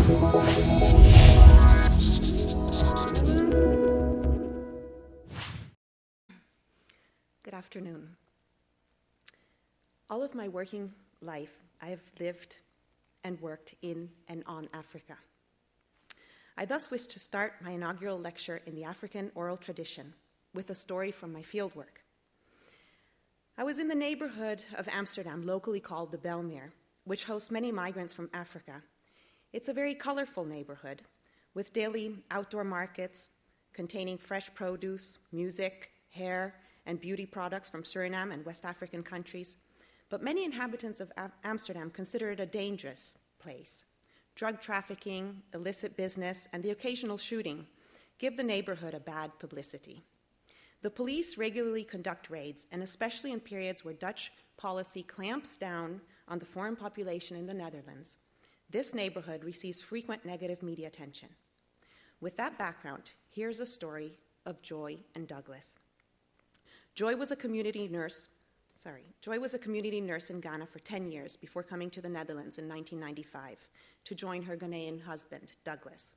Good afternoon. All of my working life, I have lived and worked in and on Africa. I thus wish to start my inaugural lecture in the African oral tradition with a story from my fieldwork. I was in the neighborhood of Amsterdam, locally called the Belmeer, which hosts many migrants from Africa. It's a very colorful neighborhood with daily outdoor markets containing fresh produce, music, hair, and beauty products from Suriname and West African countries. But many inhabitants of Amsterdam consider it a dangerous place. Drug trafficking, illicit business, and the occasional shooting give the neighborhood a bad publicity. The police regularly conduct raids, and especially in periods where Dutch policy clamps down on the foreign population in the Netherlands, this neighborhood receives frequent negative media attention. With that background, here's a story of Joy and Douglas. Joy was a community nurse in Ghana for 10 years before coming to the Netherlands in 1995 to join her Ghanaian husband, Douglas.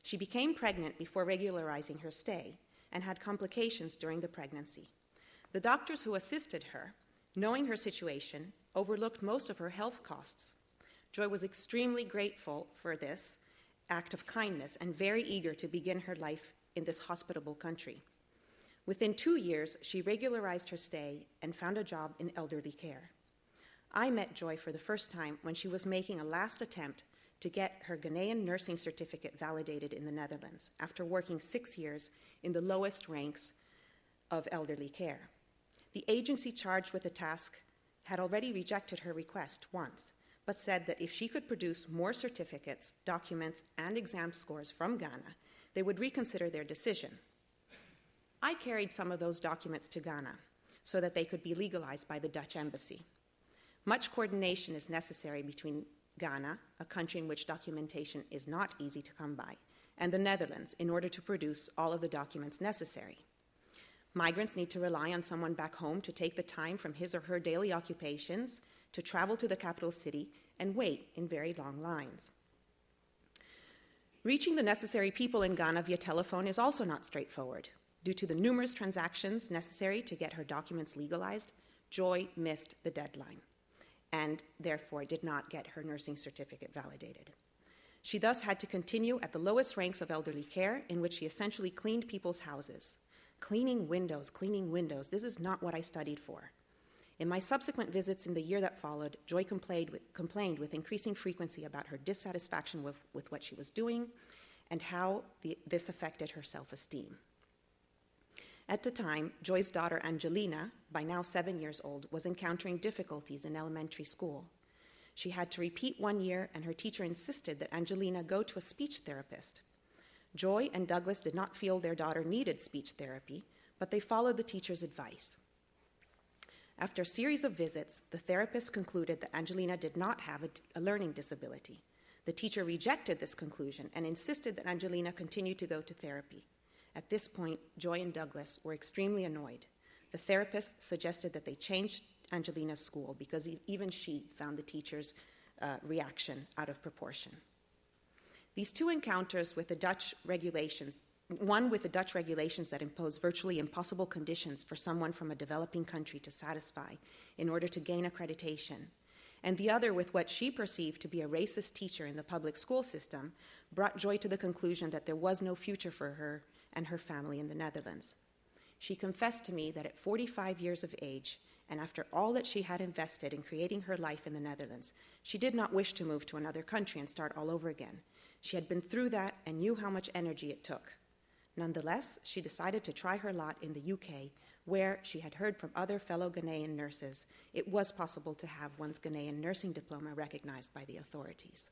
She became pregnant before regularizing her stay and had complications during the pregnancy. The doctors who assisted her, knowing her situation, overlooked most of her health costs. Joy was extremely grateful for this act of kindness and very eager to begin her life in this hospitable country. Within 2 years, she regularized her stay and found a job in elderly care. I met Joy for the first time when she was making a last attempt to get her Ghanaian nursing certificate validated in the Netherlands after working 6 years in the lowest ranks of elderly care. The agency charged with the task had already rejected her request once, but said that if she could produce more certificates, documents, and exam scores from Ghana, they would reconsider their decision. I carried some of those documents to Ghana so that they could be legalized by the Dutch embassy. Much coordination is necessary between Ghana, a country in which documentation is not easy to come by, and the Netherlands in order to produce all of the documents necessary. Migrants need to rely on someone back home to take the time from his or her daily occupations to travel to the capital city and wait in very long lines. Reaching the necessary people in Ghana via telephone is also not straightforward. Due to the numerous transactions necessary to get her documents legalized, Joy missed the deadline and therefore did not get her nursing certificate validated. She thus had to continue at the lowest ranks of elderly care, in which she essentially cleaned people's houses. Cleaning windows, this is not what I studied for. In my subsequent visits in the year that followed, Joy complained with increasing frequency about her dissatisfaction with what she was doing and how this affected her self-esteem. At the time, Joy's daughter Angelina, by now 7 years old, was encountering difficulties in elementary school. She had to repeat 1 year, and her teacher insisted that Angelina go to a speech therapist. Joy and Douglas did not feel their daughter needed speech therapy, but they followed the teacher's advice. After a series of visits, the therapist concluded that Angelina did not have a learning disability. The teacher rejected this conclusion and insisted that Angelina continue to go to therapy. At this point, Joy and Douglas were extremely annoyed. The therapist suggested that they change Angelina's school because even she found the teacher's reaction out of proportion. These two encounters with the Dutch regulations, one with the Dutch regulations that impose virtually impossible conditions for someone from a developing country to satisfy in order to gain accreditation, and the other with what she perceived to be a racist teacher in the public school system, brought Joy to the conclusion that there was no future for her and her family in the Netherlands. She confessed to me that at 45 years of age, and after all that she had invested in creating her life in the Netherlands, she did not wish to move to another country and start all over again. She had been through that and knew how much energy it took. Nonetheless, she decided to try her lot in the UK, where she had heard from other fellow Ghanaian nurses it was possible to have one's Ghanaian nursing diploma recognized by the authorities.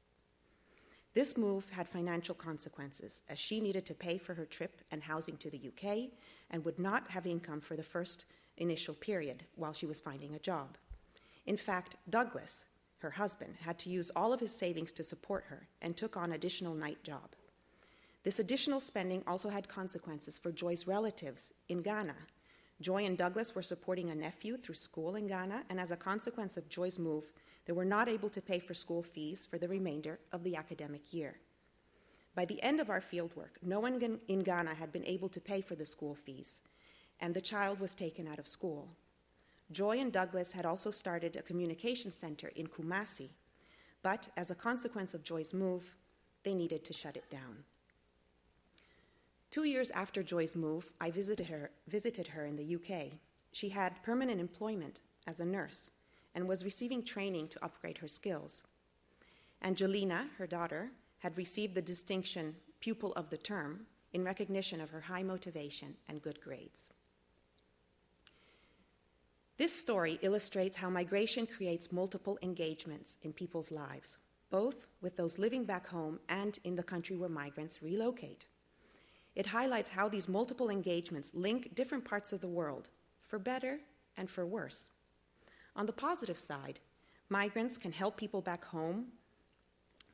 This move had financial consequences, as she needed to pay for her trip and housing to the UK and would not have income for the first initial period while she was finding a job. In fact, Douglas, her husband, had to use all of his savings to support her and took on additional night job. This additional spending also had consequences for Joy's relatives in Ghana. Joy and Douglas were supporting a nephew through school in Ghana, and as a consequence of Joy's move, They were not able to pay for school fees for the remainder of the academic year. By the end of our fieldwork, no one in Ghana had been able to pay for the school fees, and the child was taken out of school. Joy and Douglas had also started a communication center in Kumasi, but as a consequence of Joy's move, they needed to shut it down. 2 years after Joy's move, I visited her in the UK. She had permanent employment as a nurse and was receiving training to upgrade her skills. Angelina, her daughter, had received the distinction Pupil of the Term in recognition of her high motivation and good grades. This story illustrates how migration creates multiple engagements in people's lives, both with those living back home and in the country where migrants relocate. It highlights how these multiple engagements link different parts of the world, for better and for worse. On the positive side, migrants can help people back home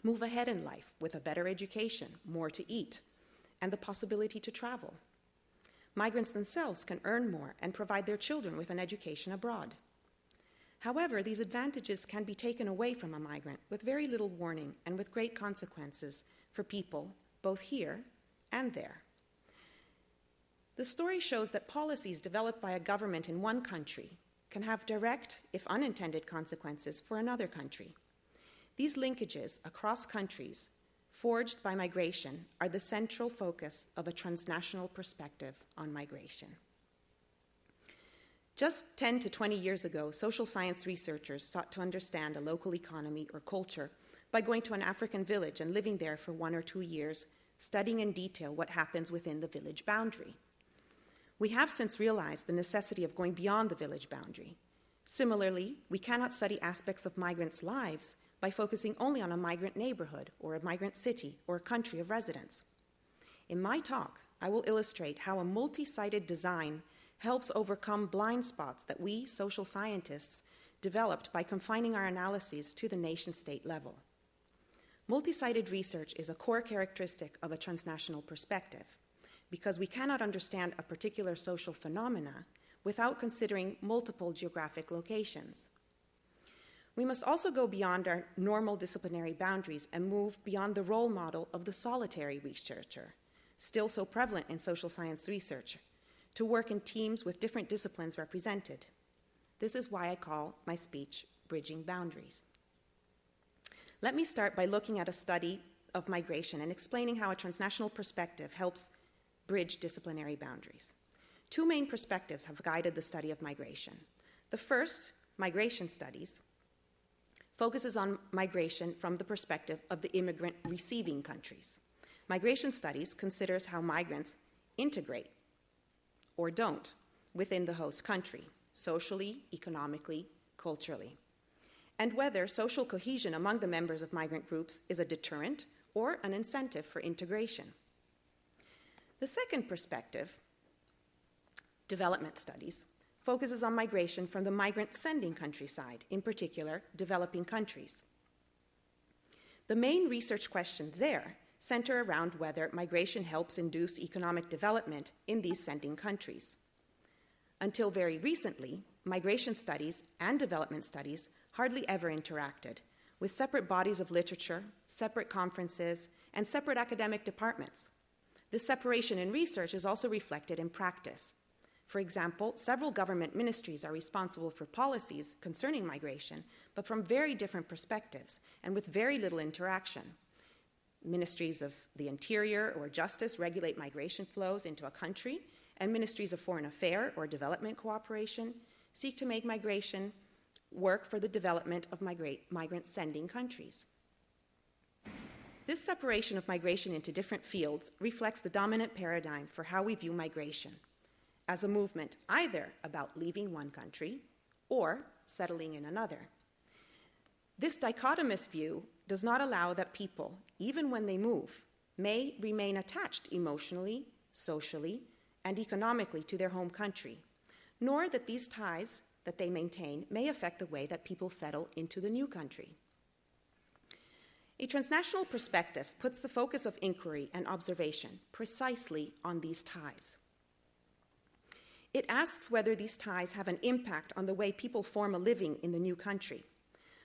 move ahead in life with a better education, more to eat, and the possibility to travel. Migrants themselves can earn more and provide their children with an education abroad. However, these advantages can be taken away from a migrant with very little warning and with great consequences for people both here and there. The story shows that policies developed by a government in one country can have direct, if unintended, consequences for another country. These linkages across countries forged by migration are the central focus of a transnational perspective on migration. Just 10 to 20 years ago, social science researchers sought to understand a local economy or culture by going to an African village and living there for 1 or 2 years, studying in detail what happens within the village boundary. We have since realized the necessity of going beyond the village boundary. Similarly, we cannot study aspects of migrants' lives by focusing only on a migrant neighborhood or a migrant city or a country of residence. In my talk, I will illustrate how a multi-sided design helps overcome blind spots that we, social scientists, developed by confining our analyses to the nation-state level. Multi-sided research is a core characteristic of a transnational perspective because we cannot understand a particular social phenomena without considering multiple geographic locations. We must also go beyond our normal disciplinary boundaries and move beyond the role model of the solitary researcher, still so prevalent in social science research, to work in teams with different disciplines represented. This is why I call my speech Bridging Boundaries. Let me start by looking at a study of migration and explaining how a transnational perspective helps bridge disciplinary boundaries. 2 main perspectives have guided the study of migration. The first, migration studies, focuses on migration from the perspective of the immigrant receiving countries. Migration studies considers how migrants integrate or don't within the host country, socially, economically, culturally, and whether social cohesion among the members of migrant groups is a deterrent or an incentive for integration. The second perspective, development studies, focuses on migration from the migrant sending country side, in particular, developing countries. The main research questions there center around whether migration helps induce economic development in these sending countries. Until very recently, migration studies and development studies hardly ever interacted, with separate bodies of literature, separate conferences, and separate academic departments. This separation in research is also reflected in practice. For example, several government ministries are responsible for policies concerning migration, but from very different perspectives and with very little interaction. Ministries of the Interior or Justice regulate migration flows into a country, and ministries of Foreign Affairs or Development Cooperation seek to make migration work for the development of migrant sending countries. This separation of migration into different fields reflects the dominant paradigm for how we view migration, as a movement either about leaving one country or settling in another. This dichotomous view does not allow that people, even when they move, may remain attached emotionally, socially, and economically to their home country, nor that these ties that they maintain may affect the way that people settle into the new country. A transnational perspective puts the focus of inquiry and observation precisely on these ties. It asks whether these ties have an impact on the way people form a living in the new country.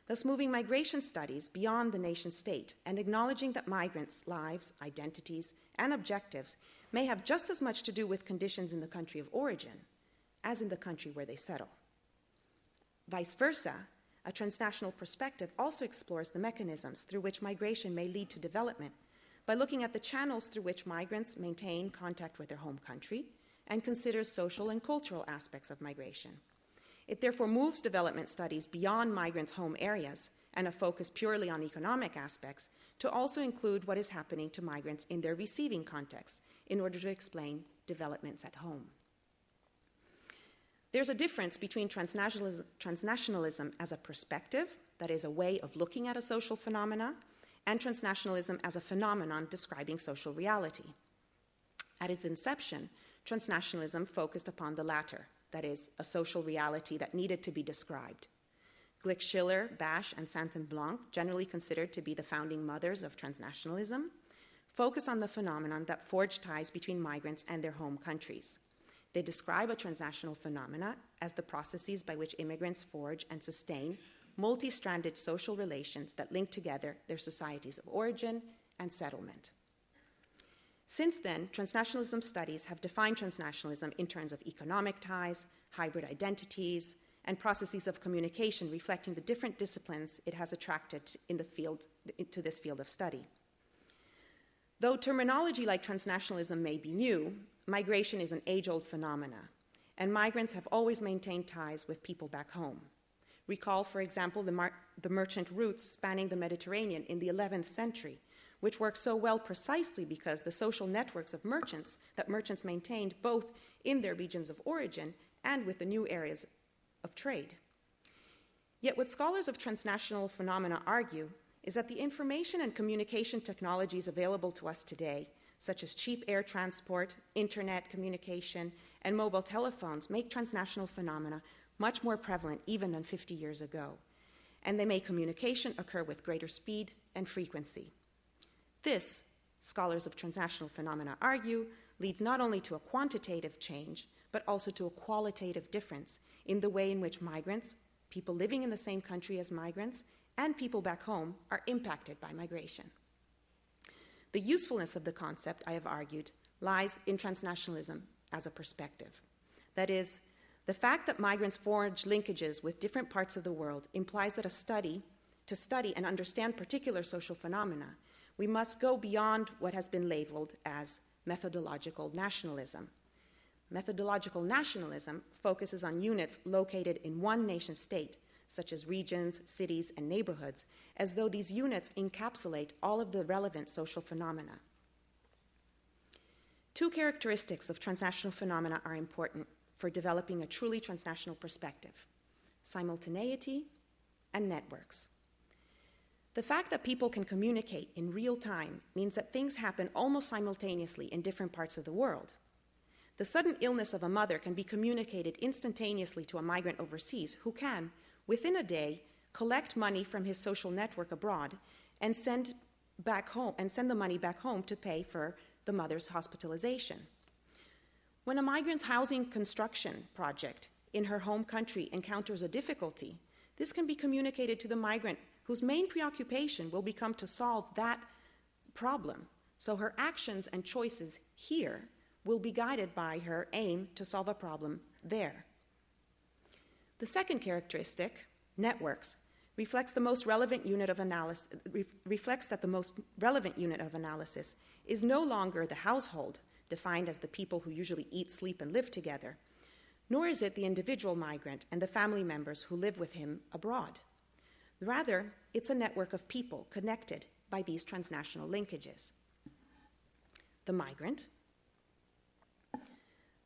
thus moving migration studies beyond the nation state and acknowledging that migrants' lives, identities, and objectives may have just as much to do with conditions in the country of origin as in the country where they settle. Vice versa, a transnational perspective also explores the mechanisms through which migration may lead to development by looking at the channels through which migrants maintain contact with their home country and considers social and cultural aspects of migration. It therefore moves development studies beyond migrants' home areas and a focus purely on economic aspects to also include what is happening to migrants in their receiving context in order to explain developments at home. There's a difference between transnationalism as a perspective, that is a way of looking at a social phenomena, and transnationalism as a phenomenon describing social reality. At its inception, transnationalism focused upon the latter, that is, a social reality that needed to be described. Glick Schiller, Bash, and Saint-Blanc, generally considered to be the founding mothers of transnationalism, focus on the phenomenon that forged ties between migrants and their home countries. They describe a transnational phenomena as the processes by which immigrants forge and sustain multi-stranded social relations that link together their societies of origin and settlement. Since then, transnationalism studies have defined transnationalism in terms of economic ties, hybrid identities, and processes of communication reflecting the different disciplines it has attracted to this field of study. Though terminology like transnationalism may be new, migration is an age-old phenomena, and migrants have always maintained ties with people back home. Recall, for example, the merchant routes spanning the Mediterranean in the 11th century, which worked so well precisely because the social networks of merchants that merchants maintained both in their regions of origin and with the new areas of trade. Yet what scholars of transnational phenomena argue is that the information and communication technologies available to us today, such as cheap air transport, internet communication, and mobile telephones, make transnational phenomena much more prevalent even than 50 years ago, and they make communication occur with greater speed and frequency. This, scholars of transnational phenomena argue, leads not only to a quantitative change, but also to a qualitative difference in the way in which migrants, people living in the same country as migrants, and people back home are impacted by migration. The usefulness of the concept, I have argued, lies in transnationalism as a perspective. That is, the fact that migrants forge linkages with different parts of the world implies that to study and understand particular social phenomena, we must go beyond what has been labeled as methodological nationalism. Methodological nationalism focuses on units located in one nation state, such as regions, cities, and neighborhoods, as though these units encapsulate all of the relevant social phenomena. Two characteristics of transnational phenomena are important for developing a truly transnational perspective: simultaneity and networks. The fact that people can communicate in real time means that things happen almost simultaneously in different parts of the world. The sudden illness of a mother can be communicated instantaneously to a migrant overseas who can, within a day, collect money from his social network abroad and send the money back home to pay for the mother's hospitalization. When a migrant's housing construction project in her home country encounters a difficulty, this can be communicated to the migrant whose main preoccupation will become to solve that problem. So her actions and choices here will be guided by her aim to solve a problem there. The second characteristic, networks, reflects that the most relevant unit of analysis is no longer the household, defined as the people who usually eat, sleep, and live together, nor is it the individual migrant and the family members who live with him abroad. Rather, it's a network of people connected by these transnational linkages. The migrant,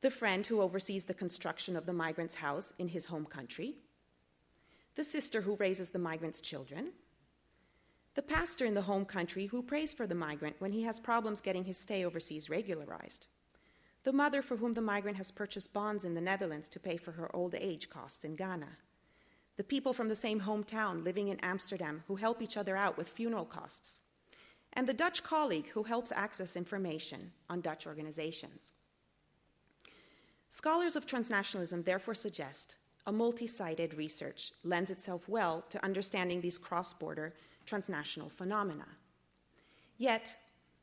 the friend who oversees the construction of the migrant's house in his home country, the sister who raises the migrant's children, the pastor in the home country who prays for the migrant when he has problems getting his stay overseas regularized, the mother for whom the migrant has purchased bonds in the Netherlands to pay for her old age costs in Ghana, the people from the same hometown living in Amsterdam who help each other out with funeral costs, and the Dutch colleague who helps access information on Dutch organizations. Scholars of transnationalism therefore suggest a multi-sided research lends itself well to understanding these cross-border transnational phenomena. Yet,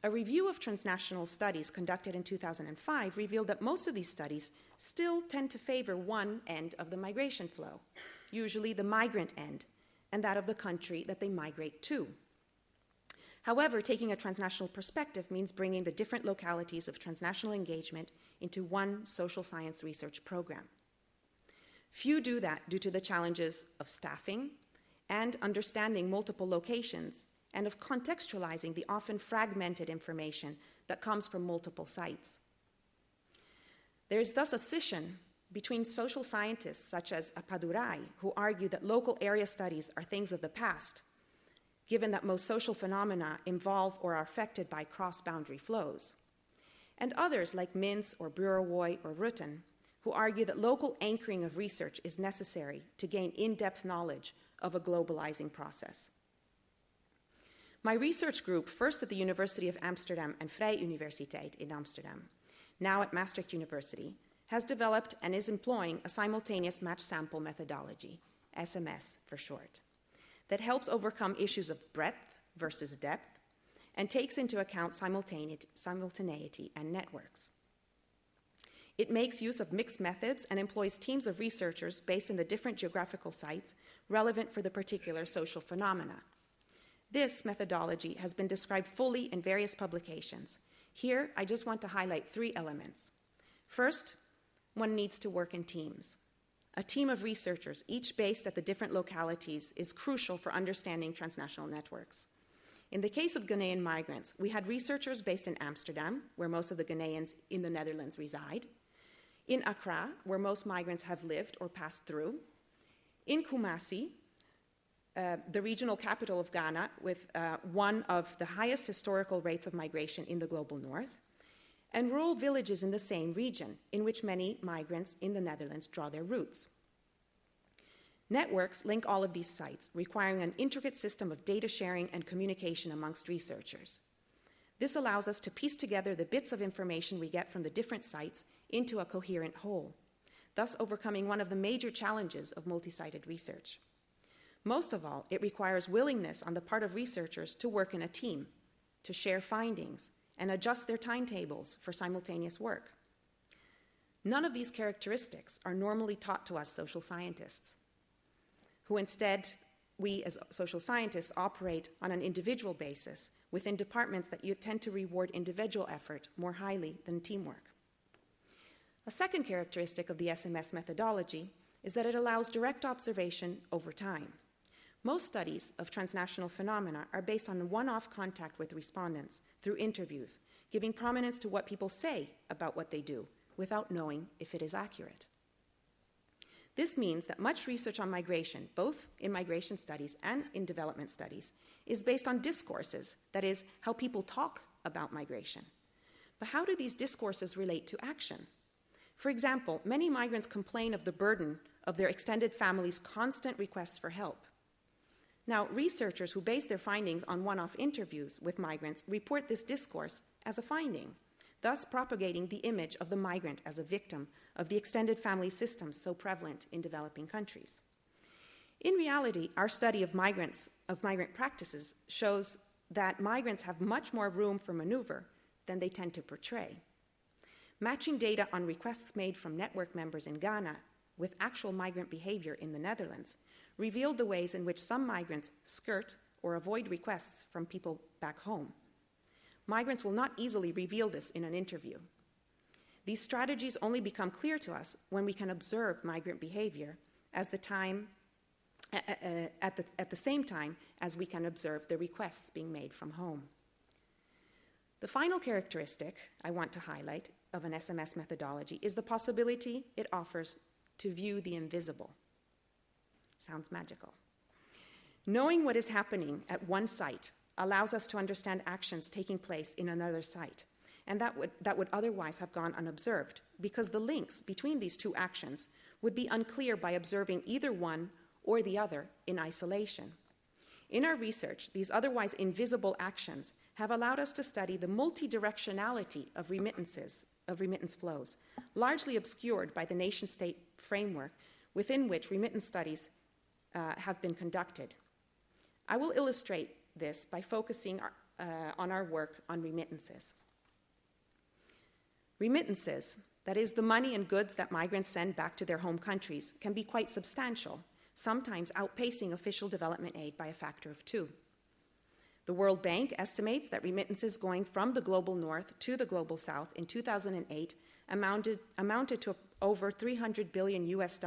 a review of transnational studies conducted in 2005 revealed that most of these studies still tend to favor one end of the migration flow, usually the migrant end, and that of the country that they migrate to. However, taking a transnational perspective means bringing the different localities of transnational engagement into one social science research program. Few do that due to the challenges of staffing and understanding multiple locations and of contextualizing the often fragmented information that comes from multiple sites. There is thus a scission between social scientists such as Appadurai, who argue that local area studies are things of the past, given that most social phenomena involve or are affected by cross-boundary flows, and others like Mintz or Bureauwoy or Rutten, who argue that local anchoring of research is necessary to gain in-depth knowledge of a globalizing process. My research group, first at the University of Amsterdam and Vrije Universiteit in Amsterdam, now at Maastricht University, has developed and is employing a simultaneous match sample methodology, SMS for short, that helps overcome issues of breadth versus depth and takes into account simultaneity and networks. It makes use of mixed methods and employs teams of researchers based in the different geographical sites relevant for the particular social phenomena. This methodology has been described fully in various publications. Here, I just want to highlight 3 elements. First, one needs to work in teams. A team of researchers, each based at the different localities, is crucial for understanding transnational networks. In the case of Ghanaian migrants, we had researchers based in Amsterdam, where most of the Ghanaians in the Netherlands reside, in Accra, where most migrants have lived or passed through, in Kumasi, the regional capital of Ghana, with one of the highest historical rates of migration in the global north, and rural villages in the same region, in which many migrants in the Netherlands draw their roots. Networks link all of these sites, requiring an intricate system of data sharing and communication amongst researchers. This allows us to piece together the bits of information we get from the different sites into a coherent whole, thus overcoming one of the major challenges of multi-sided research. Most of all, it requires willingness on the part of researchers to work in a team, to share findings, and adjust their timetables for simultaneous work. None of these characteristics are normally taught to us social scientists, who instead, we as social scientists operate on an individual basis within departments that you tend to reward individual effort more highly than teamwork. A second characteristic of the SMS methodology is that it allows direct observation over time. Most studies of transnational phenomena are based on one-off contact with respondents through interviews, giving prominence to what people say about what they do without knowing if it is accurate. This means that much research on migration, both in migration studies and in development studies, is based on discourses, that is, how people talk about migration. But how do these discourses relate to action? For example, many migrants complain of the burden of their extended family's constant requests for help. Now, researchers who base their findings on one-off interviews with migrants report this discourse as a finding, thus propagating the image of the migrant as a victim of the extended family systems so prevalent in developing countries. In reality, our study of migrant practices shows that migrants have much more room for maneuver than they tend to portray. Matching data on requests made from network members in Ghana with actual migrant behavior in the Netherlands revealed the ways in which some migrants skirt or avoid requests from people back home. Migrants will not easily reveal this in an interview. These strategies only become clear to us when we can observe migrant behavior at the same time as we can observe the requests being made from home. The final characteristic I want to highlight of an SMS methodology is the possibility it offers to view the invisible. Sounds magical. Knowing what is happening at one site allows us to understand actions taking place in another site, and that would otherwise have gone unobserved, because the links between these two actions would be unclear by observing either one or the other in isolation. In our research, these otherwise invisible actions have allowed us to study the multidirectionality of remittance flows, largely obscured by the nation-state framework, within which remittance studies have been conducted. I will illustrate this by focusing on our work on remittances. Remittances, that is, the money and goods that migrants send back to their home countries, can be quite substantial, sometimes outpacing official development aid by a factor of 2. The World Bank estimates that remittances going from the global north to the global south in 2008 amounted to over $300 billion US,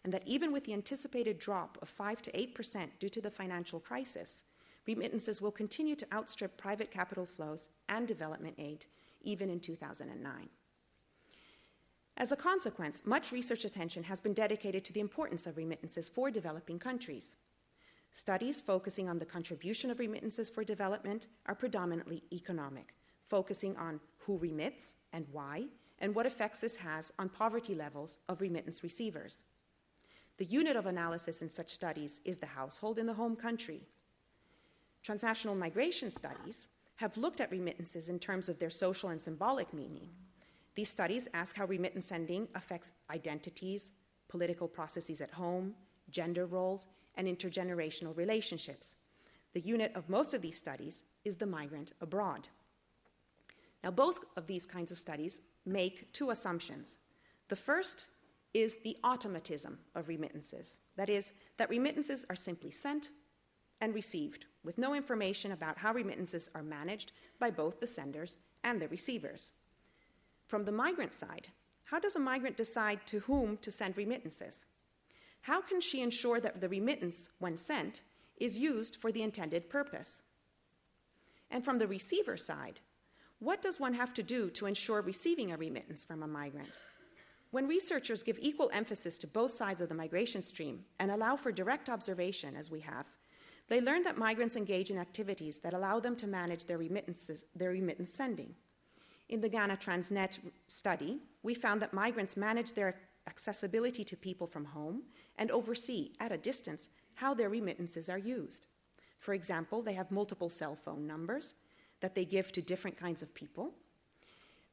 and that even with the anticipated drop of 5 to 8% due to the financial crisis, remittances will continue to outstrip private capital flows and development aid, even in 2009. As a consequence, much research attention has been dedicated to the importance of remittances for developing countries. Studies focusing on the contribution of remittances for development are predominantly economic, focusing on who remits and why, and what effects this has on poverty levels of remittance receivers. The unit of analysis in such studies is the household in the home country. Transnational migration studies have looked at remittances in terms of their social and symbolic meaning. These studies ask how remittance sending affects identities, political processes at home, gender roles, and intergenerational relationships. The unit of most of these studies is the migrant abroad. Now, both of these kinds of studies make 2 assumptions. The first is the automatism of remittances. That is, that remittances are simply sent and received, with no information about how remittances are managed by both the senders and the receivers. From the migrant side, how does a migrant decide to whom to send remittances? How can she ensure that the remittance, when sent, is used for the intended purpose? And from the receiver side, what does one have to do to ensure receiving a remittance from a migrant? When researchers give equal emphasis to both sides of the migration stream and allow for direct observation, as we have, they learn that migrants engage in activities that allow them to manage their remittance sending. In the Ghana Transnet study, we found that migrants manage their accessibility to people from home and oversee, at a distance, how their remittances are used. For example, they have multiple cell phone numbers that they give to different kinds of people.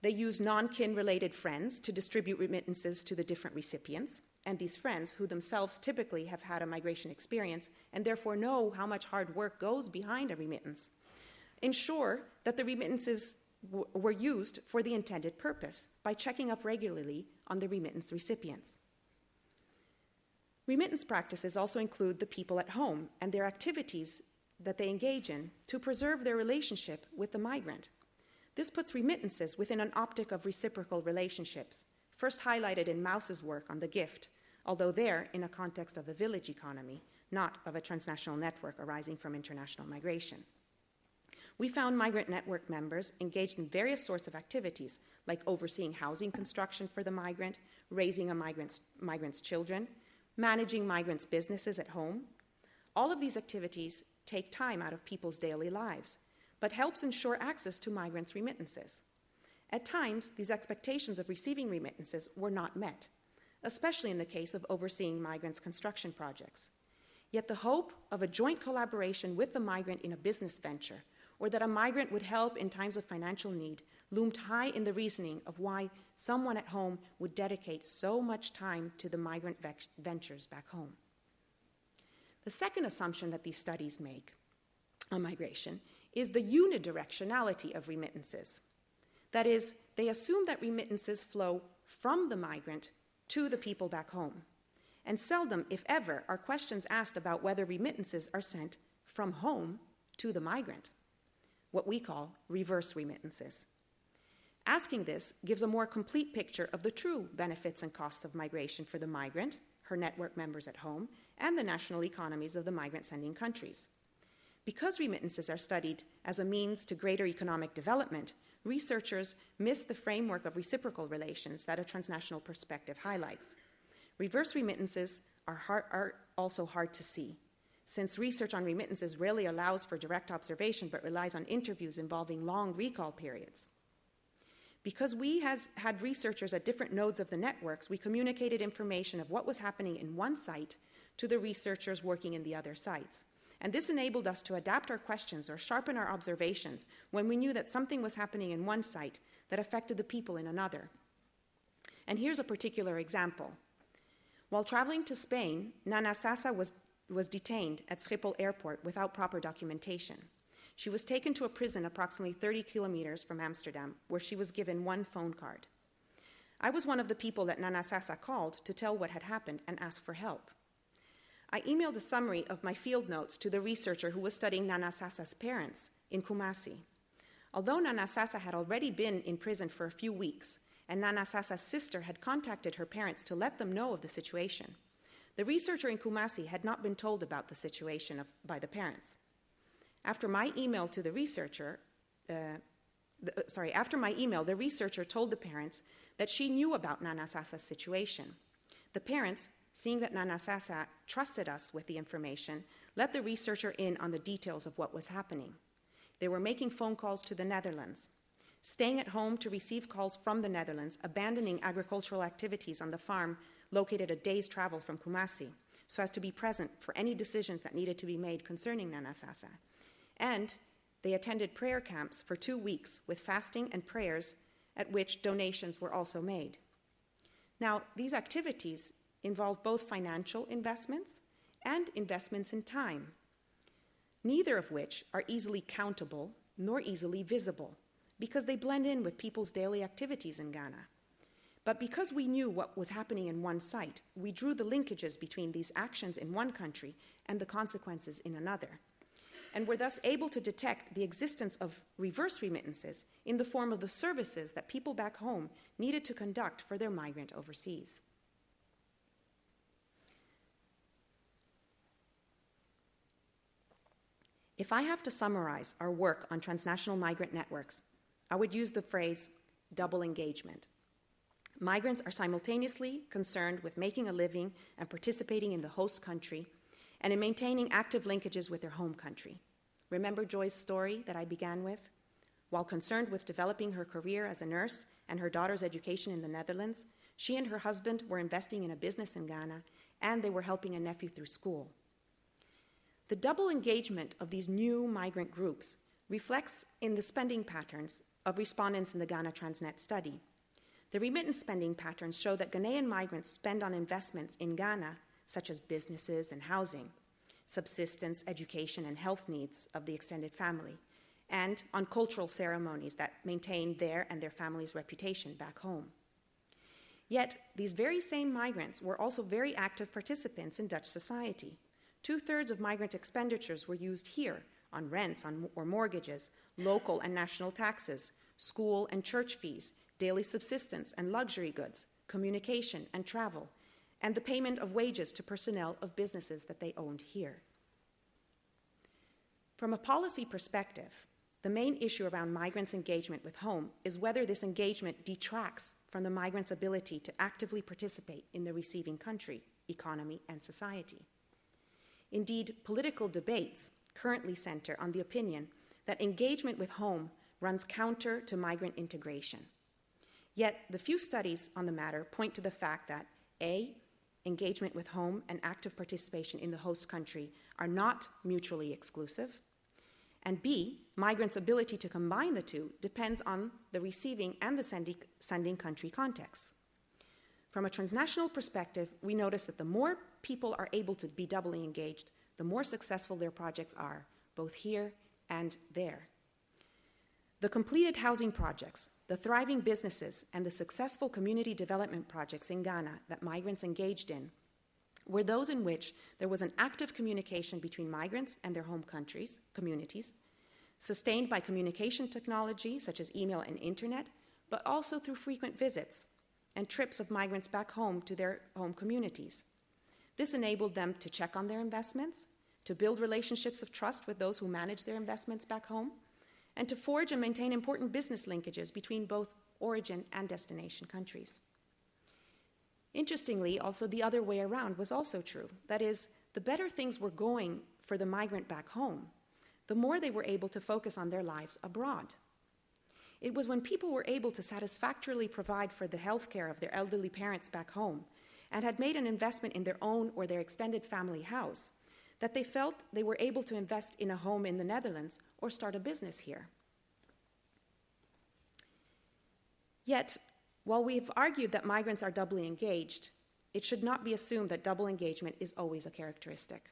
They use non-kin related friends to distribute remittances to the different recipients, and these friends, who themselves typically have had a migration experience and therefore know how much hard work goes behind a remittance, ensure that the remittances were used for the intended purpose by checking up regularly on the remittance recipients. Remittance practices also include the people at home and their activities that they engage in to preserve their relationship with the migrant. This puts remittances within an optic of reciprocal relationships, first highlighted in Mauss's work on the gift, although there in a context of a village economy, not of a transnational network arising from international migration. We found migrant network members engaged in various sorts of activities, like overseeing housing construction for the migrant, raising a migrant's children, managing migrants' businesses at home. All of these activities take time out of people's daily lives, but helps ensure access to migrants' remittances. At times, these expectations of receiving remittances were not met, especially in the case of overseeing migrants' construction projects. Yet the hope of a joint collaboration with the migrant in a business venture, or that a migrant would help in times of financial need, loomed high in the reasoning of why someone at home would dedicate so much time to the migrant ventures back home. The second assumption that these studies make on migration is the unidirectionality of remittances. That is, they assume that remittances flow from the migrant to the people back home. And seldom, if ever, are questions asked about whether remittances are sent from home to the migrant, what we call reverse remittances. Asking this gives a more complete picture of the true benefits and costs of migration for the migrant, her network members at home, and the national economies of the migrant-sending countries. Because remittances are studied as a means to greater economic development, researchers miss the framework of reciprocal relations that a transnational perspective highlights. Reverse remittances are also hard to see, since research on remittances rarely allows for direct observation but relies on interviews involving long recall periods. Because we had researchers at different nodes of the networks, we communicated information of what was happening in one site to the researchers working in the other sites. And this enabled us to adapt our questions or sharpen our observations when we knew that something was happening in one site that affected the people in another. And here's a particular example. While traveling to Spain, Nana Sasa was detained at Schiphol Airport without proper documentation. She was taken to a prison approximately 30 kilometers from Amsterdam, where she was given one phone card. I was one of the people that Nana Sasa called to tell what had happened and ask for help. I emailed a summary of my field notes to the researcher who was studying Nana Sasa's parents in Kumasi. Although Nana Sasa had already been in prison for a few weeks, and Nana Sasa's sister had contacted her parents to let them know of the situation, the researcher in Kumasi had not been told about the situation by the parents. After my email, the researcher told the parents that she knew about Nana Sasa's situation. The parents, seeing that Nana Sasa trusted us with the information, let the researcher in on the details of what was happening. They were making phone calls to the Netherlands, staying at home to receive calls from the Netherlands, abandoning agricultural activities on the farm located a day's travel from Kumasi, so as to be present for any decisions that needed to be made concerning Nana Sasa. And they attended prayer camps for 2 weeks with fasting and prayers, at which donations were also made. Now, these activities involve both financial investments and investments in time, neither of which are easily countable nor easily visible, because they blend in with people's daily activities in Ghana. But because we knew what was happening in one site, we drew the linkages between these actions in one country and the consequences in another, and were thus able to detect the existence of reverse remittances in the form of the services that people back home needed to conduct for their migrant overseas. If I have to summarize our work on transnational migrant networks, I would use the phrase double engagement. Migrants are simultaneously concerned with making a living and participating in the host country and in maintaining active linkages with their home country. Remember Joy's story that I began with? While concerned with developing her career as a nurse and her daughter's education in the Netherlands, she and her husband were investing in a business in Ghana, and they were helping a nephew through school. The double engagement of these new migrant groups reflects in the spending patterns of respondents in the Ghana Transnet study. The remittance spending patterns show that Ghanaian migrants spend on investments in Ghana, such as businesses and housing, subsistence, education, and health needs of the extended family, and on cultural ceremonies that maintain their and their family's reputation back home. Yet, these very same migrants were also very active participants in Dutch society. 2/3 of migrant expenditures were used here on rents or mortgages, local and national taxes, school and church fees, daily subsistence and luxury goods, communication and travel, and the payment of wages to personnel of businesses that they owned here. From a policy perspective, the main issue around migrants' engagement with home is whether this engagement detracts from the migrants' ability to actively participate in the receiving country, economy, and society. Indeed, political debates currently center on the opinion that engagement with home runs counter to migrant integration. Yet, the few studies on the matter point to the fact that A, engagement with home and active participation in the host country are not mutually exclusive, and B, migrants' ability to combine the two depends on the receiving and the sending country contexts. From a transnational perspective, we notice that the more people are able to be doubly engaged, the more successful their projects are, both here and there. The completed housing projects, the thriving businesses, and the successful community development projects in Ghana that migrants engaged in were those in which there was an active communication between migrants and their home communities, sustained by communication technology such as email and internet, but also through frequent visits and trips of migrants back home to their home communities. This enabled them to check on their investments, to build relationships of trust with those who manage their investments back home, and to forge and maintain important business linkages between both origin and destination countries. Interestingly, also the other way around was also true. That is, the better things were going for the migrant back home, the more they were able to focus on their lives abroad. It was when people were able to satisfactorily provide for the health care of their elderly parents back home and had made an investment in their own or their extended family house that they felt they were able to invest in a home in the Netherlands or start a business here. Yet, while we've argued that migrants are doubly engaged, it should not be assumed that double engagement is always a characteristic.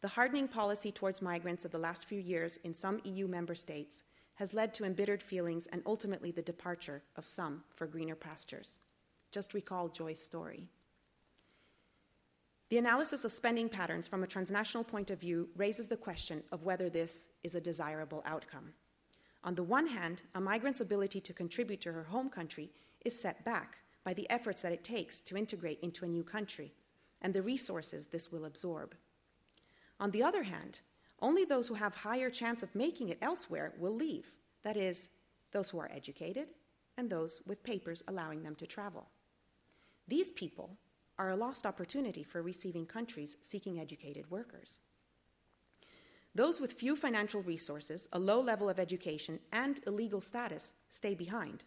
The hardening policy towards migrants of the last few years in some EU member states has led to embittered feelings and ultimately the departure of some for greener pastures. Just recall Joy's story. The analysis of spending patterns from a transnational point of view raises the question of whether this is a desirable outcome. On the one hand, a migrant's ability to contribute to her home country is set back by the efforts that it takes to integrate into a new country and the resources this will absorb. On the other hand, only those who have higher chance of making it elsewhere will leave, that is, those who are educated and those with papers allowing them to travel. These people are a lost opportunity for receiving countries seeking educated workers. Those with few financial resources, a low level of education, and illegal status stay behind.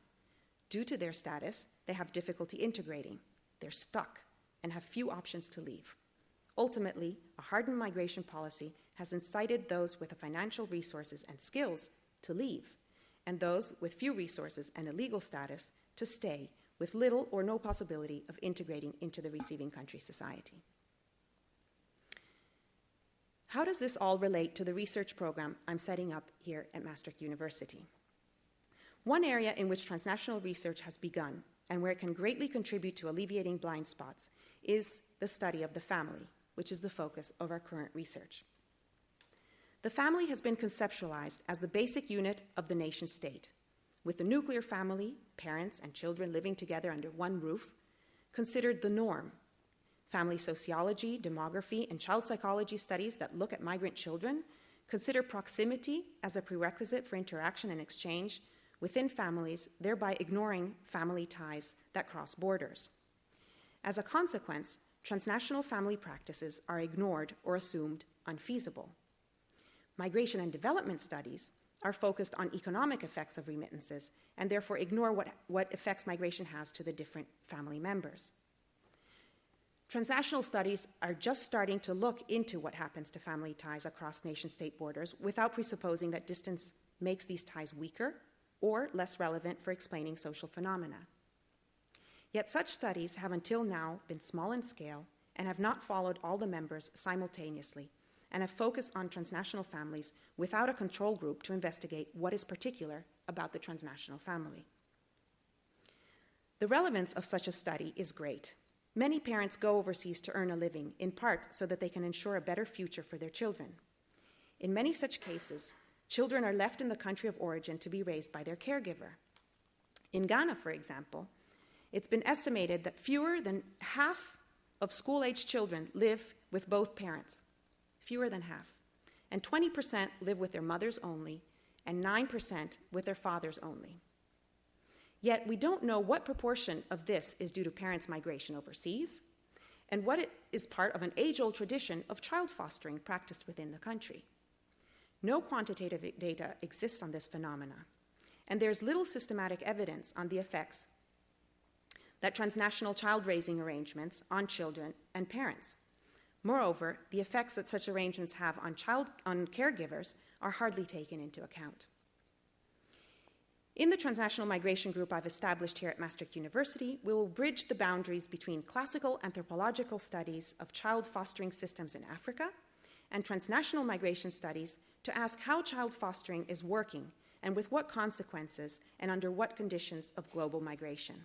Due to their status, they have difficulty integrating. They're stuck and have few options to leave. Ultimately, a hardened migration policy has incited those with the financial resources and skills to leave, and those with few resources and illegal status to stay with little or no possibility of integrating into the receiving country society. How does this all relate to the research program I'm setting up here at Maastricht University? One area in which transnational research has begun and where it can greatly contribute to alleviating blind spots is the study of the family, which is the focus of our current research. The family has been conceptualized as the basic unit of the nation state, with the nuclear family, parents and children living together under one roof, considered the norm. Family sociology, demography, and child psychology studies that look at migrant children consider proximity as a prerequisite for interaction and exchange within families, thereby ignoring family ties that cross borders. As a consequence, transnational family practices are ignored or assumed unfeasible. Migration and development studies are focused on economic effects of remittances and therefore ignore what effects migration has to the different family members. Transnational studies are just starting to look into what happens to family ties across nation-state borders without presupposing that distance makes these ties weaker or less relevant for explaining social phenomena. Yet such studies have until now been small in scale and have not followed all the members simultaneously and have focused on transnational families without a control group to investigate what is particular about the transnational family. The relevance of such a study is great. Many parents go overseas to earn a living, in part so that they can ensure a better future for their children. In many such cases, children are left in the country of origin to be raised by their caregiver. In Ghana, for example, it's been estimated that fewer than half of school-aged children live with both parents, fewer than half, and 20% live with their mothers only, and 9% with their fathers only. Yet we don't know what proportion of this is due to parents' migration overseas, and what is part of an age-old tradition of child fostering practiced within the country. No quantitative data exists on this phenomena, and there's little systematic evidence on the effects that transnational child-raising arrangements on children and parents. Moreover, the effects that such arrangements have on caregivers are hardly taken into account. In the transnational migration group I've established here at Maastricht University, we will bridge the boundaries between classical anthropological studies of child fostering systems in Africa and transnational migration studies to ask how child fostering is working and with what consequences and under what conditions of global migration.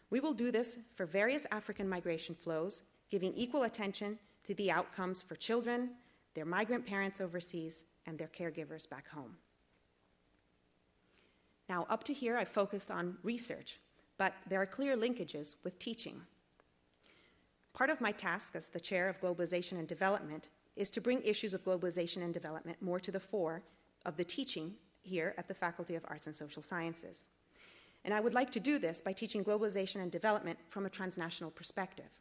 We will do this for various African migration flows, giving equal attention to the outcomes for children, their migrant parents overseas, and their caregivers back home. Now, up to here, I've focused on research, but there are clear linkages with teaching. Part of my task as the chair of Globalization and Development is to bring issues of globalization and development more to the fore of the teaching here at the Faculty of Arts and Social Sciences. And I would like to do this by teaching globalization and development from a transnational perspective.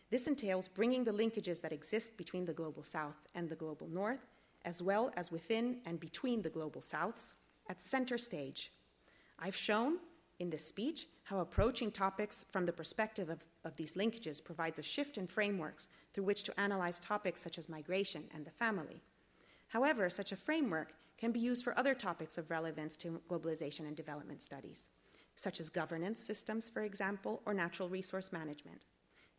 This entails bringing the linkages that exist between the Global South and the Global North, as well as within and between the Global Souths, at center stage. I've shown in this speech how approaching topics from the perspective of these linkages provides a shift in frameworks through which to analyze topics such as migration and the family. However, such a framework can be used for other topics of relevance to globalization and development studies, such as governance systems, for example, or natural resource management.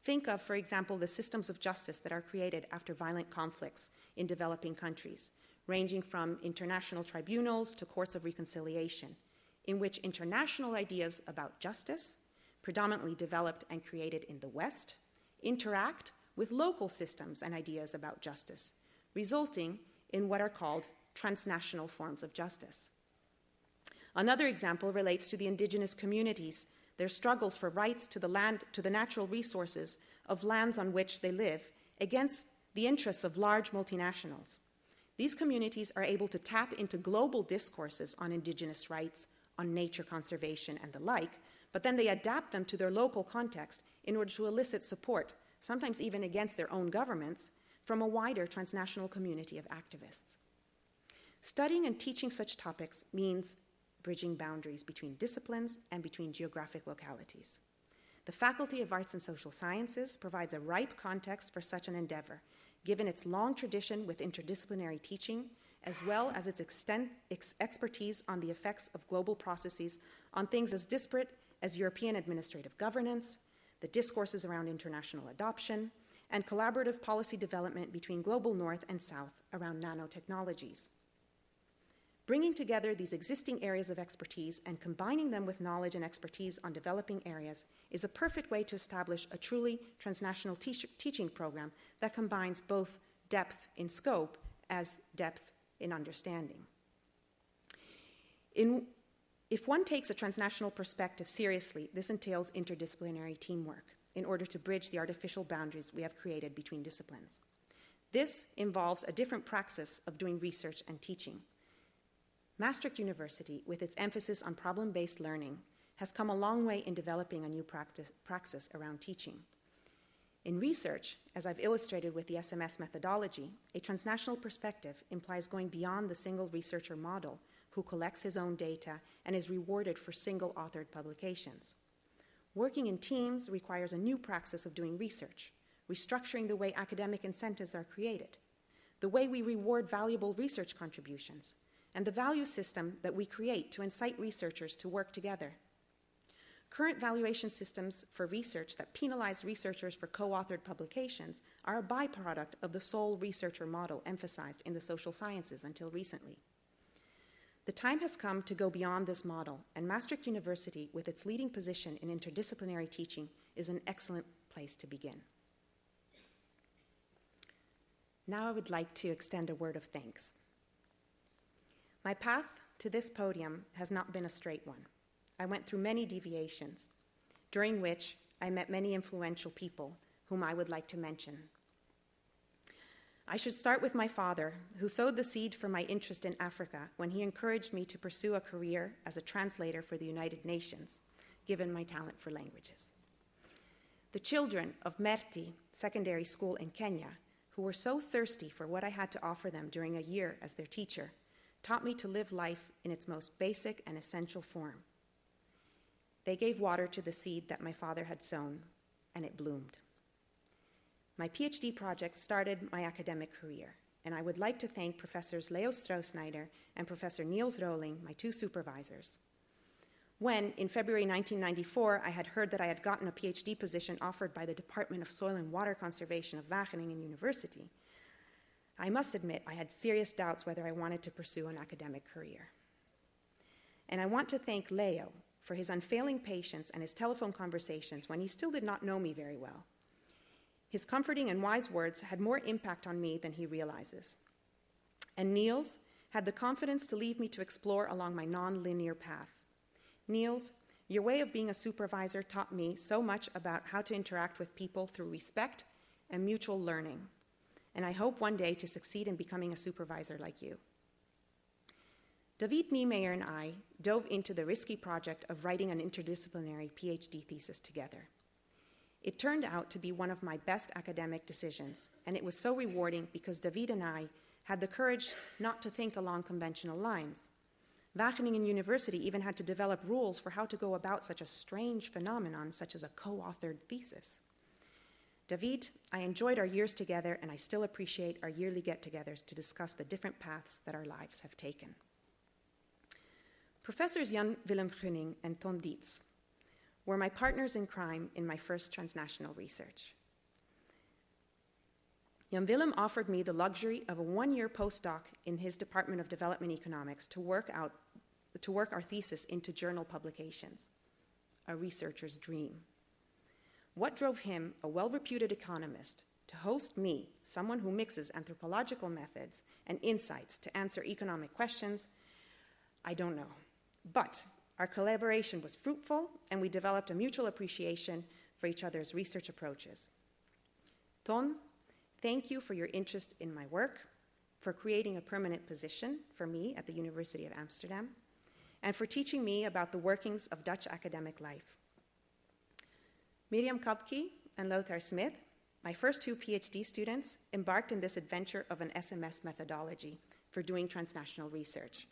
Think of, for example, the systems of justice that are created after violent conflicts in developing countries, ranging from international tribunals to courts of reconciliation, in which international ideas about justice, predominantly developed and created in the West, interact with local systems and ideas about justice, resulting in what are called transnational forms of justice. Another example relates to the indigenous communities, their struggles for rights to the land, to the natural resources of lands on which they live, against the interests of large multinationals. These communities are able to tap into global discourses on indigenous rights, on nature conservation, and the like, but then they adapt them to their local context in order to elicit support, sometimes even against their own governments, from a wider transnational community of activists. Studying and teaching such topics means bridging boundaries between disciplines and between geographic localities. The Faculty of Arts and Social Sciences provides a ripe context for such an endeavor, given its long tradition with interdisciplinary teaching, as well as its expertise on the effects of global processes on things as disparate as European administrative governance, the discourses around international adoption, and collaborative policy development between global North and South around nanotechnologies. Bringing together these existing areas of expertise and combining them with knowledge and expertise on developing areas is a perfect way to establish a truly transnational teaching program that combines both depth in scope as depth in understanding. If one takes a transnational perspective seriously, this entails interdisciplinary teamwork in order to bridge the artificial boundaries we have created between disciplines. This involves a different praxis of doing research and teaching. Maastricht University, with its emphasis on problem-based learning, has come a long way in developing a new praxis around teaching. In research, as I've illustrated with the SMS methodology, a transnational perspective implies going beyond the single researcher model who collects his own data and is rewarded for single-authored publications. Working in teams requires a new praxis of doing research, restructuring the way academic incentives are created, the way we reward valuable research contributions, and the value system that we create to incite researchers to work together. Current valuation systems for research that penalize researchers for co-authored publications are a byproduct of the sole researcher model emphasized in the social sciences until recently. The time has come to go beyond this model, and Maastricht University, with its leading position in interdisciplinary teaching, is an excellent place to begin. Now I would like to extend a word of thanks. My path to this podium has not been a straight one. I went through many deviations, during which I met many influential people whom I would like to mention. I should start with my father, who sowed the seed for my interest in Africa when he encouraged me to pursue a career as a translator for the United Nations, given my talent for languages. The children of Merti Secondary School in Kenya, who were so thirsty for what I had to offer them during a year as their teacher, taught me to live life in its most basic and essential form. They gave water to the seed that my father had sown, and it bloomed. My PhD project started my academic career, and I would like to thank Professors Leo Stroosnijder and Professor Niels Roling, my two supervisors. When, in February 1994, I had heard that I had gotten a PhD position offered by the Department of Soil and Water Conservation of Wageningen University, I must admit I had serious doubts whether I wanted to pursue an academic career. And I want to thank Leo for his unfailing patience and his telephone conversations when he still did not know me very well. His comforting and wise words had more impact on me than he realizes. And Niels had the confidence to leave me to explore along my non-linear path. Niels, your way of being a supervisor taught me so much about how to interact with people through respect and mutual learning. And I hope one day to succeed in becoming a supervisor like you. David Niemeyer and I dove into the risky project of writing an interdisciplinary PhD thesis together. It turned out to be one of my best academic decisions, and it was so rewarding because David and I had the courage not to think along conventional lines. Wageningen University even had to develop rules for how to go about such a strange phenomenon such as a co-authored thesis. David, I enjoyed our years together, and I still appreciate our yearly get-togethers to discuss the different paths that our lives have taken. Professors Jan Willem Gunning and Ton Dietz were my partners in crime in my first transnational research. Jan Willem offered me the luxury of a one-year postdoc in his Department of Development Economics to work our thesis into journal publications, a researcher's dream. What drove him, a well-reputed economist, to host me, someone who mixes anthropological methods and insights to answer economic questions, I don't know. But our collaboration was fruitful, and we developed a mutual appreciation for each other's research approaches. Ton, thank you for your interest in my work, for creating a permanent position for me at the University of Amsterdam, and for teaching me about the workings of Dutch academic life. Mirjam Kapke and Lothar Smith, my first two PhD students, embarked in this adventure of an SMS methodology for doing transnational research.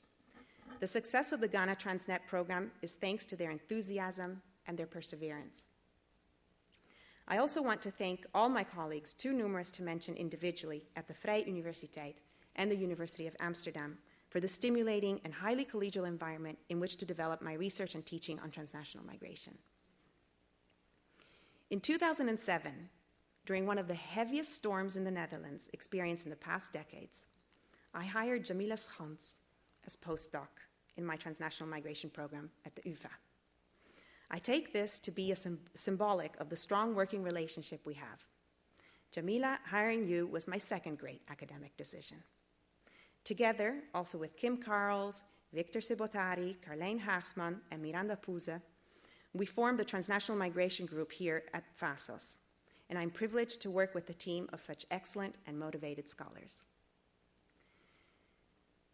The success of the Ghana Transnet program is thanks to their enthusiasm and their perseverance. I also want to thank all my colleagues, too numerous to mention individually, at the Vrije Universiteit and the University of Amsterdam for the stimulating and highly collegial environment in which to develop my research and teaching on transnational migration. In 2007, during one of the heaviest storms in the Netherlands experienced in the past decades, I hired Jamila Schans as postdoc in my transnational migration program at the UvA. I take this to be symbolic of the strong working relationship we have. Jamila, hiring you was my second great academic decision. Together, also with Kim Karls, Victor Sibotari, Carlijn Haasman, and Miranda Puze, we formed the Transnational Migration Group here at FASOS, and I'm privileged to work with a team of such excellent and motivated scholars.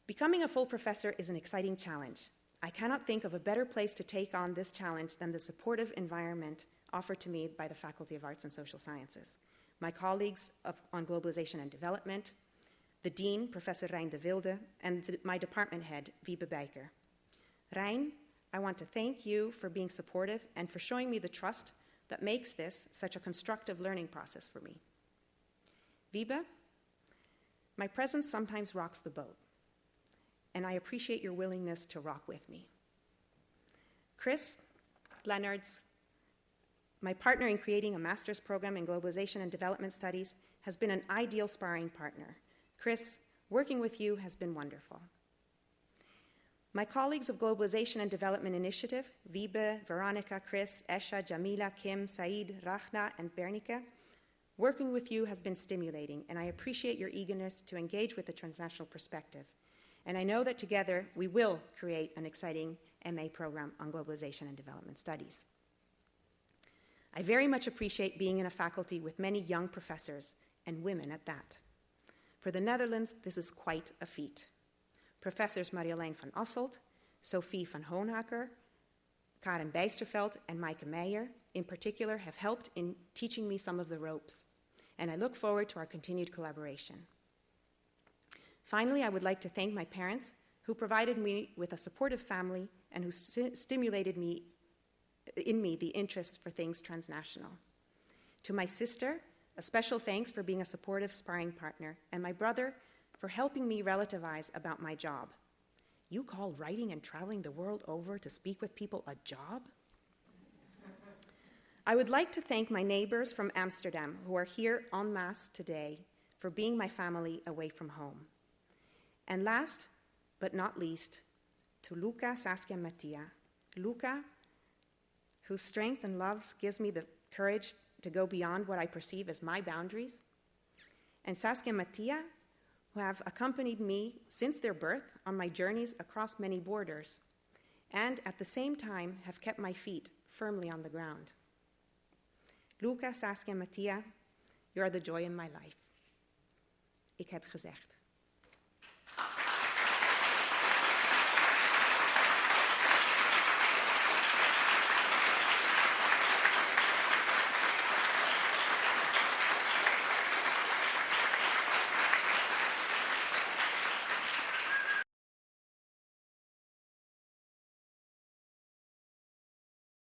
Becoming a full professor is an exciting challenge. I cannot think of a better place to take on this challenge than the supportive environment offered to me by the Faculty of Arts and Social Sciences, my colleagues on Globalization and Development, the Dean, Professor Rijn de Wilde, and my department head, Wiebe Bijker. Rijn, I want to thank you for being supportive and for showing me the trust that makes this such a constructive learning process for me. Wiebe, my presence sometimes rocks the boat, and I appreciate your willingness to rock with me. Chris Leonards, my partner in creating a master's program in Globalization and Development Studies, has been an ideal sparring partner. Chris, working with you has been wonderful. My colleagues of Globalization and Development Initiative, Wiebe, Veronica, Chris, Esha, Jamila, Kim, Said, Rachna, and Bernike, working with you has been stimulating, and I appreciate your eagerness to engage with the transnational perspective. And I know that together we will create an exciting MA program on Globalization and Development Studies. I very much appreciate being in a faculty with many young professors, and women at that. For the Netherlands, this is quite a feat. Professors Marjolein van Asselt, Sophie van Hoonhaker, Karen Bijsterveld, and Maaike Meijer, in particular, have helped in teaching me some of the ropes, and I look forward to our continued collaboration. Finally, I would like to thank my parents, who provided me with a supportive family and who stimulated in me the interest for things transnational. To my sister, a special thanks for being a supportive sparring partner, and my brother for helping me relativize about my job. You call writing and traveling the world over to speak with people a job? I would like to thank my neighbors from Amsterdam who are here en masse today for being my family away from home. And last but not least, to Luca, Saskia, Mattia. Luca, whose strength and love gives me the courage to go beyond what I perceive as my boundaries. And Saskia and Mattia, who have accompanied me since their birth on my journeys across many borders, and at the same time have kept my feet firmly on the ground. Luca, Saskia en Mattia, you are the joy in my life. Ik heb gezegd.